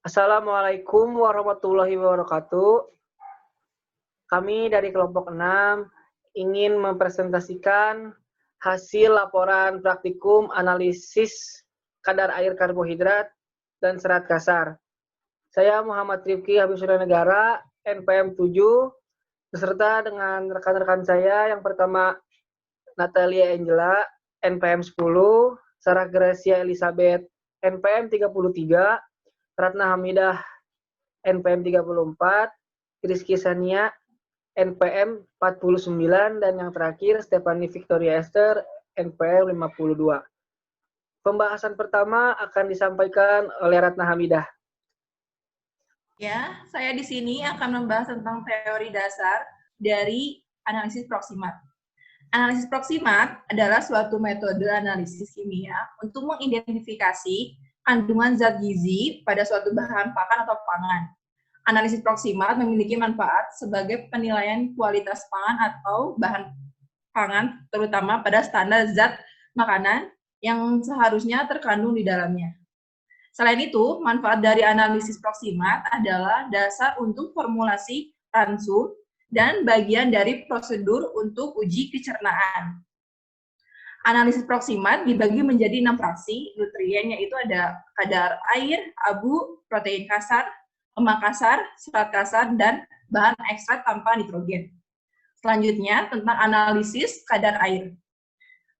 Assalamualaikum warahmatullahi wabarakatuh. Kami dari kelompok 6 ingin mempresentasikan hasil laporan praktikum analisis kadar air karbohidrat dan serat kasar. Saya Muhammad Rifki Habibsurnegara, NPM 7, beserta dengan rekan-rekan saya. Yang pertama, Natalia Angela, NPM 10, Sarah Gracia Elizabeth, NPM 33, Ratna Hamidah, NPM 34, Rizky Sania, NPM 49, dan yang terakhir Stephanie Victoria Esther, NPM 52. Pembahasan pertama akan disampaikan oleh Ratna Hamidah. Ya, saya di sini akan membahas tentang teori dasar dari analisis proksimat. Analisis proksimat adalah suatu metode analisis kimia untuk mengidentifikasi kandungan zat gizi pada suatu bahan pakan atau pangan. Analisis proksimat memiliki manfaat sebagai penilaian kualitas pangan atau bahan pangan, terutama pada standar zat makanan yang seharusnya terkandung di dalamnya. Selain itu, manfaat dari analisis proksimat adalah dasar untuk formulasi ransum dan bagian dari prosedur untuk uji kecernaan. Analisis proksimat dibagi menjadi 6 fraksi nutrien, yaitu ada kadar air, abu, protein kasar, lemak kasar, serat kasar, dan bahan ekstrak tanpa nitrogen. Selanjutnya, tentang analisis kadar air.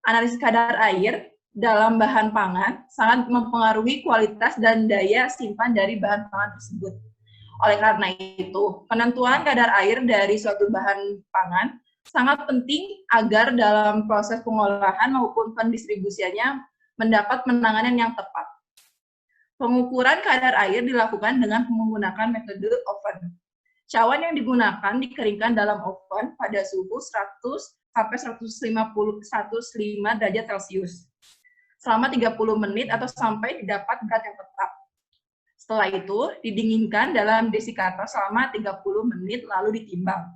Analisis kadar air dalam bahan pangan sangat mempengaruhi kualitas dan daya simpan dari bahan pangan tersebut. Oleh karena itu, penentuan kadar air dari suatu bahan pangan sangat penting agar dalam proses pengolahan maupun pendistribusiannya mendapat penanganan yang tepat. Pengukuran kadar air dilakukan dengan menggunakan metode oven. Cawan yang digunakan dikeringkan dalam oven pada suhu 100 sampai 105 derajat Celcius selama 30 menit atau sampai didapat berat yang tetap. Setelah itu, didinginkan dalam desikator selama 30 menit lalu ditimbang.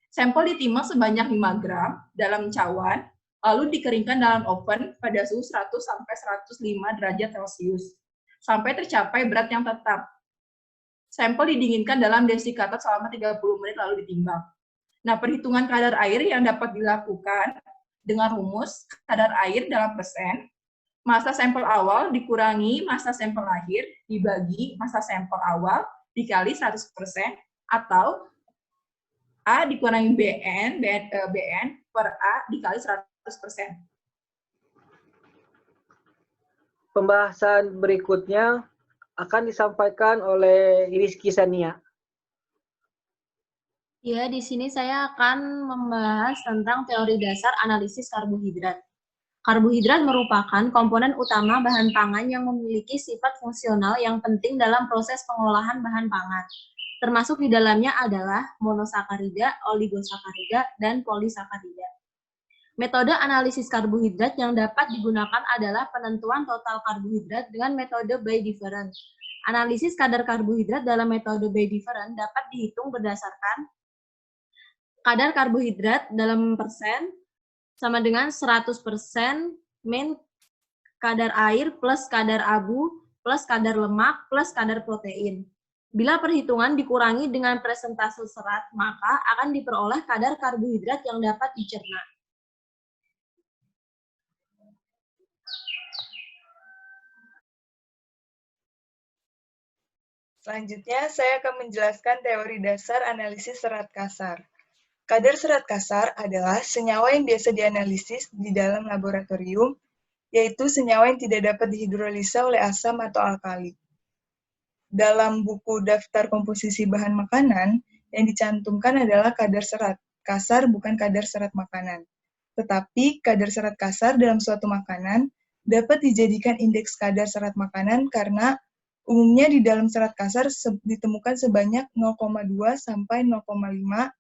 Sampel ditimbang sebanyak 5 gram dalam cawan, lalu dikeringkan dalam oven pada suhu 100 sampai 105 derajat Celcius sampai tercapai berat yang tetap. Sampel didinginkan dalam desikator selama 30 menit lalu ditimbang. Nah, perhitungan kadar air yang dapat dilakukan dengan rumus kadar air dalam persen, massa sampel awal dikurangi massa sampel akhir dibagi massa sampel awal dikali 100%, atau A dikurangi BN per A dikali 100%. Pembahasan berikutnya akan disampaikan oleh Rizky Sania. Ya, di sini saya akan membahas tentang teori dasar analisis karbohidrat. Karbohidrat merupakan komponen utama bahan pangan yang memiliki sifat fungsional yang penting dalam proses pengolahan bahan pangan. Termasuk di dalamnya adalah monosakarida, oligosakarida, dan polisakarida. Metode analisis karbohidrat yang dapat digunakan adalah penentuan total karbohidrat dengan metode by difference. Analisis kadar karbohidrat dalam metode by difference dapat dihitung berdasarkan kadar karbohidrat dalam persen sama dengan 100% min kadar air plus kadar abu plus kadar lemak plus kadar protein. Bila perhitungan dikurangi dengan persentase serat, maka akan diperoleh kadar karbohidrat yang dapat dicerna. Selanjutnya, saya akan menjelaskan teori dasar analisis serat kasar. Kadar serat kasar adalah senyawa yang biasa dianalisis di dalam laboratorium, yaitu senyawa yang tidak dapat dihidrolisa oleh asam atau alkali. Dalam buku daftar komposisi bahan makanan, yang dicantumkan adalah kadar serat kasar, bukan kadar serat makanan. Tetapi, kadar serat kasar dalam suatu makanan dapat dijadikan indeks kadar serat makanan karena umumnya di dalam serat kasar ditemukan sebanyak 0,2 sampai 0,5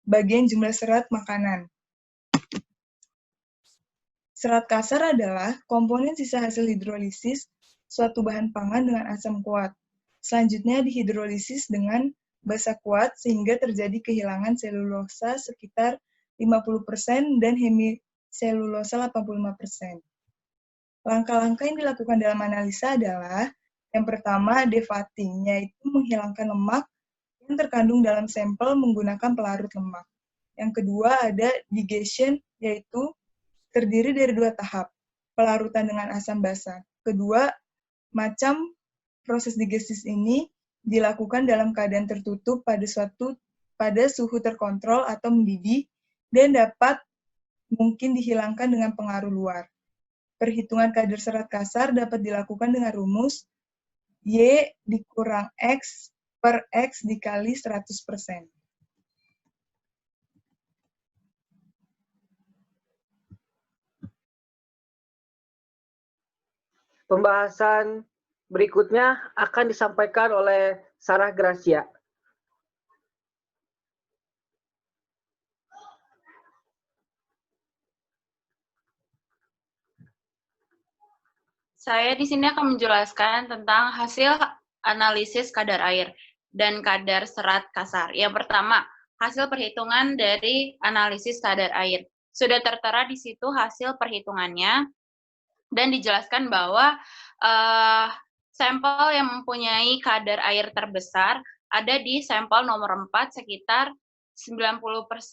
bagian jumlah serat makanan. Serat kasar adalah komponen sisa hasil hidrolisis suatu bahan pangan dengan asam kuat. Selanjutnya dihidrolisis dengan basa kuat sehingga terjadi kehilangan selulosa sekitar 50% dan hemiselulosa 85%. Langkah-langkah yang dilakukan dalam analisa adalah Yang pertama, defatting, yaitu menghilangkan lemak yang terkandung dalam sampel menggunakan pelarut lemak. Yang kedua ada digestion, yaitu terdiri dari 2 tahap, pelarutan dengan asam basa. Kedua, macam proses digestif ini dilakukan dalam keadaan tertutup pada suhu terkontrol atau mendidih dan dapat mungkin dihilangkan dengan pengaruh luar. Perhitungan kadar serat kasar dapat dilakukan dengan rumus Y dikurang X per X dikali 100%. Pembahasan berikutnya akan disampaikan oleh Sarah Gracia. Saya di sini akan menjelaskan tentang hasil analisis kadar air dan kadar serat kasar. Yang pertama, hasil perhitungan dari analisis kadar air. Sudah tertera di situ hasil perhitungannya dan dijelaskan bahwa sampel yang mempunyai kadar air terbesar ada di sampel nomor 4 sekitar 95%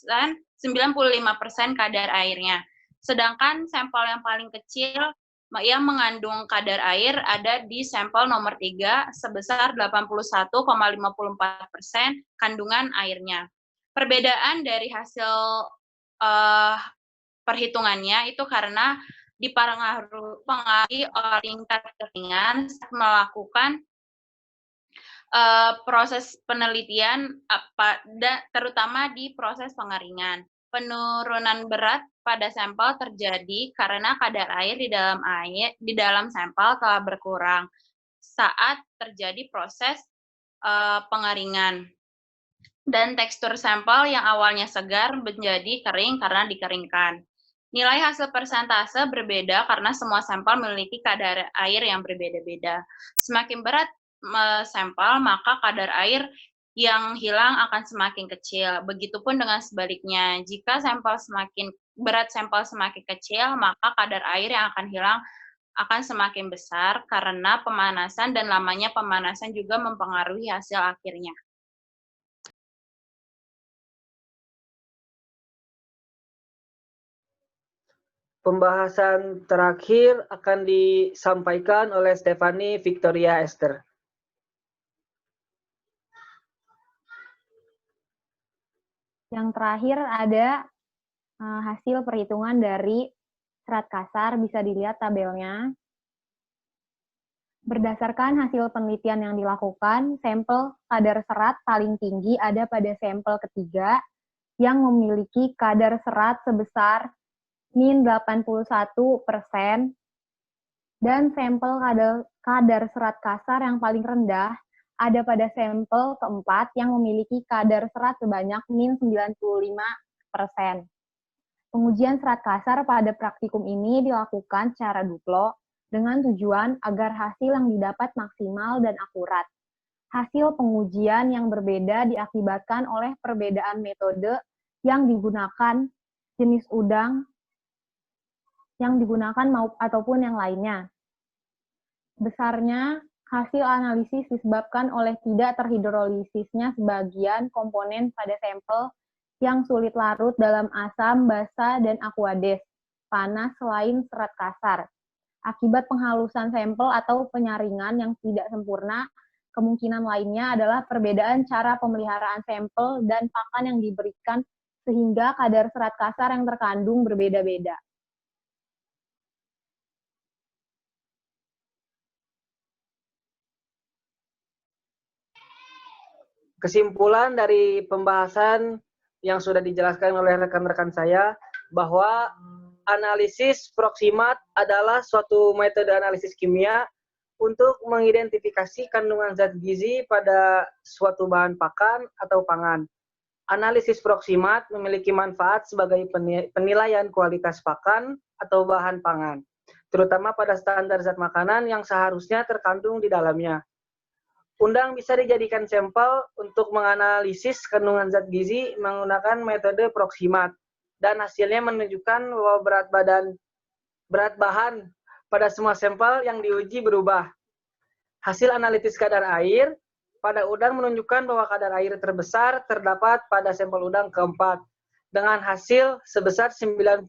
kadar airnya. Sedangkan sampel yang paling kecil yang mengandung kadar air ada di sampel nomor 3 sebesar 81,54% kandungan airnya. Perbedaan dari hasil perhitungannya itu karena dipengaruhi oleh tingkat kekeringan saat melakukan proses penelitian terutama di proses pengeringan. Penurunan berat pada sampel terjadi karena kadar air di dalam sampel telah berkurang saat terjadi proses pengeringan. Dan tekstur sampel yang awalnya segar menjadi kering karena dikeringkan. Nilai hasil persentase berbeda karena semua sampel memiliki kadar air yang berbeda-beda. Semakin berat sampel, maka kadar air yang hilang akan semakin kecil. Begitupun dengan sebaliknya, jika berat sampel semakin kecil, maka kadar air yang akan hilang akan semakin besar karena pemanasan dan lamanya pemanasan juga mempengaruhi hasil akhirnya. Pembahasan terakhir akan disampaikan oleh Stephanie Victoria Esther. Yang terakhir ada hasil perhitungan dari serat kasar, bisa dilihat tabelnya. Berdasarkan hasil penelitian yang dilakukan, sampel kadar serat paling tinggi ada pada sampel ketiga yang memiliki kadar serat sebesar min 81%, dan sampel kadar serat kasar yang paling rendah ada pada sampel keempat yang memiliki kadar serat sebanyak min 95%. Pengujian serat kasar pada praktikum ini dilakukan secara duplo dengan tujuan agar hasil yang didapat maksimal dan akurat. Hasil pengujian yang berbeda diakibatkan oleh perbedaan metode yang digunakan, jenis udang yang digunakan ataupun yang lainnya. Besarnya hasil analisis disebabkan oleh tidak terhidrolisisnya sebagian komponen pada sampel yang sulit larut dalam asam, basa, dan aqueous panas selain serat kasar. Akibat penghalusan sampel atau penyaringan yang tidak sempurna, kemungkinan lainnya adalah perbedaan cara pemeliharaan sampel dan pakan yang diberikan sehingga kadar serat kasar yang terkandung berbeda-beda. Kesimpulan dari pembahasan yang sudah dijelaskan oleh rekan-rekan saya bahwa analisis proksimat adalah suatu metode analisis kimia untuk mengidentifikasi kandungan zat gizi pada suatu bahan pakan atau pangan. Analisis proksimat memiliki manfaat sebagai penilaian kualitas pakan atau bahan pangan, terutama pada standar zat makanan yang seharusnya terkandung di dalamnya. Udang bisa dijadikan sampel untuk menganalisis kandungan zat gizi menggunakan metode proksimat, dan hasilnya menunjukkan bahwa berat bahan pada semua sampel yang diuji berubah. Hasil analisis kadar air pada udang menunjukkan bahwa kadar air terbesar terdapat pada sampel udang keempat dengan hasil sebesar 95%.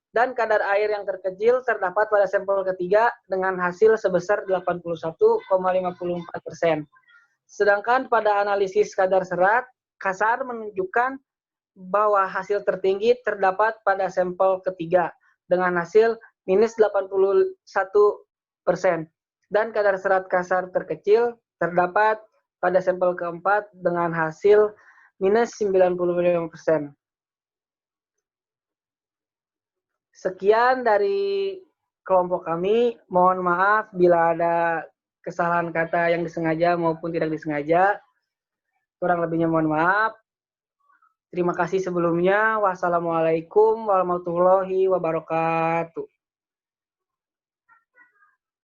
Dan kadar air yang terkecil terdapat pada sampel ketiga dengan hasil sebesar 81,54%. Sedangkan pada analisis kadar serat kasar menunjukkan bahwa hasil tertinggi terdapat pada sampel ketiga dengan hasil minus 81%. Dan kadar serat kasar terkecil terdapat pada sampel keempat dengan hasil minus 95%. Sekian dari kelompok kami. Mohon maaf bila ada kesalahan kata yang disengaja maupun tidak disengaja. Kurang lebihnya mohon maaf. Terima kasih sebelumnya. Wassalamualaikum warahmatullahi wabarakatuh.